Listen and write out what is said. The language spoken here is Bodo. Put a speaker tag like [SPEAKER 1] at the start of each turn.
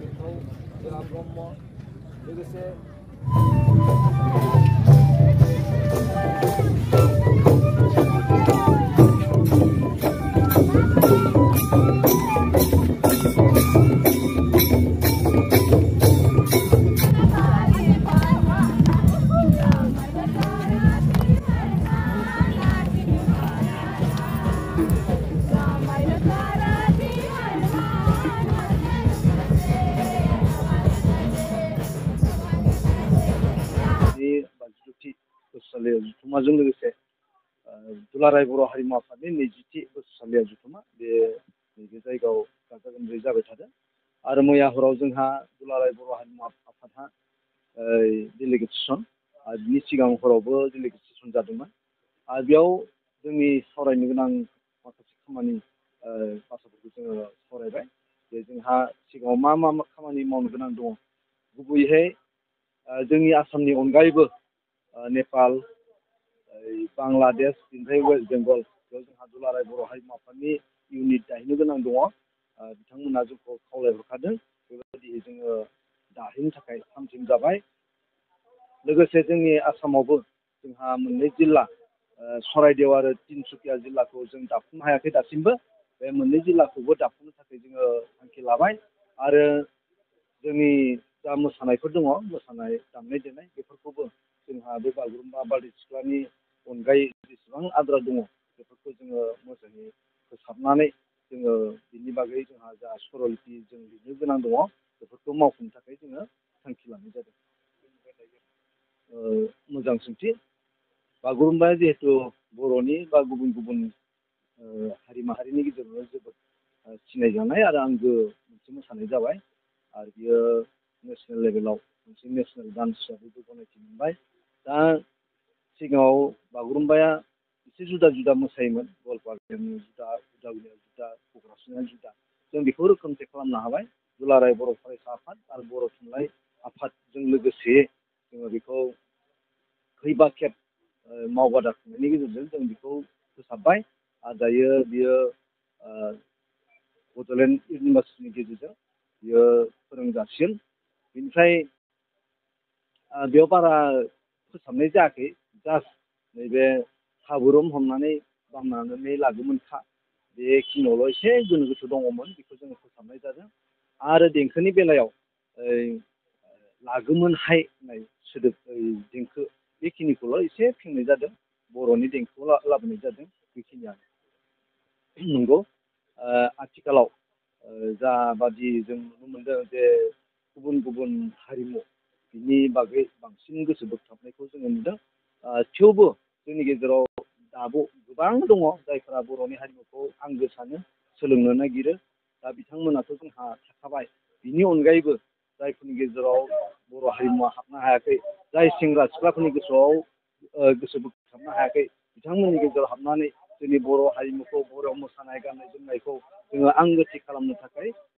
[SPEAKER 1] सिखाव गोरा ब्रह्म लोगोसे बोसोरसालियाव जुथुमाजों लोगोसे दुलाराय बर' हारिमु आफादनि 20थि बोसोरसालियाव जुथुमा बे नैबे जायगायाव गाजा गोमजायै जाबाय थादों आरो मैया हराव जोंहा दुलाराय बर' हारिमु आफादहा डेलिगेट सेसन आरो बिनि सिगां हरावबो डेलिगेट सेसन जादोंमोन आरो बेयाव जोंनि सावरायनो गोनां माखासे खामानि बाथ्राफोरखौ जोङो सावरायबाय जे जोंहा सिगाङाव मा मा खामानि मावनो गोनां दङ गुबैयै जोंनि आसामनि अनगायैबो नेपाल बांलादेश बेनिफ्राय वेस्ट बेंगल बेयाव जोंहा दुलाराय बर' हारिमु आफादनि इउनिट दाहैनो गोनां दङ बिथांमोना जोंखौ खावलायहरखादों बेबायदि जोङो दाहैनो थाखाय थामथिम जाबाय लोगोसे जोंनि आसामावबो जोंहा मोननै जिल्ला सरायदेव आरो तिनसुकिया जिल्लाखौ जों दाफुंनो हायाखै दासिमबो बे मोननै जिल्लाखौबो दाफुंनो थाखाय जोङो थांखि लाबाय आरो जोंनि जा मोसानायफोर दङ मोसानाय दामनाय देनाय बेफोरखौबो जोंहा बे बागुरुम्बा बारदै सिख्लानि अनगायै जेसेबां आद्रा दङ बेफोरखौ जोङो मोजाङै फोसाबनानै जोङो बिनि बागै जोंहा जा सर'लिपि जों लिरनो गोनां दङ बेफोरखौ मावफुंनो थाखाय जोङो थांखि लानाय जादों मोजां सोंथि बागुरुम्बाया जिहेतु बर'नि बा गुबुन गुबुन हारि माहारिनि गेजेरावनो जोबोद सिनायजानाय आरो आंगो मोनसे मोसानाय जाबाय आरो बियो नेसनेल लेभेलाव मोनसे नेसनेल डान्स हिसाबैबो गनायथि मोनबाय दा सिगाङाव बागुरुम्बाया एसे जुदा जुदा मोसायोमोन गवालपारानि जुदा उदालगुरियाव जुदा क'क्राझारनिया जुदा जों बेखौ रोखोमसे खालामनो हाबाय दुलाराय बर' फरायसा आफाद आरो बर' थुनलाइ आफादजों लोगोसे जोङो बेखौ खैबा खेब मावबादा खुंनायनि गेजेरजों जों बेखौ फोसाबबाय आरो दायो बियो बड'लेण्ड इउनिभार्सिटिनि गेजेरजों बियो फोरोंजासिगोन बेनिफ्राय बेयाव बारा फोसाबनाय जायाखै जास्ट नैबे हाबुरुम हमनानै बामनानै लागोमोनखा बेखिनियावल' एसे गोनो गोथो दङमोन बेखौ जोङो फोसाबनाय जादों आरो देंखोनि बेलायाव लागोमोनहाय होननाय सोदोब देंखो बेखिनिखौल' एसे फिंनाय जादों बर'नि देंखोआव लाबोनाय जादों बेखिनियानो नंगौ आथिखालाव जाबादि जों नुनो मोनदों जे गुबुन गुबुन हारिमु बिनि बागै बांसिन गोसो बोगथाबनायखौ जोङो नुदों थेवबो जोंनि गेजेराव दाबो गोबां दङ जायफोरा बर'नि हारिमुखौ आंगो सानो सोलोंनो नागिरो दा बिथांमोनाथ' जोंहा थाखाबाय बिनि अनगायैबो जायफोरनि गेजेराव बर' हारिमुवा हाबनो हायाखै जाय सेंग्रा सिख्लाफोरनि गोसोआव गोसो बोगथाबनो हायाखै बिथांमोननि गेजेराव हाबनानै जोंनि बर' हारिमुखौ बर' मोसानाय गाननाय जोमनायखौ जोङो आंगोथि खालामनो थाखाय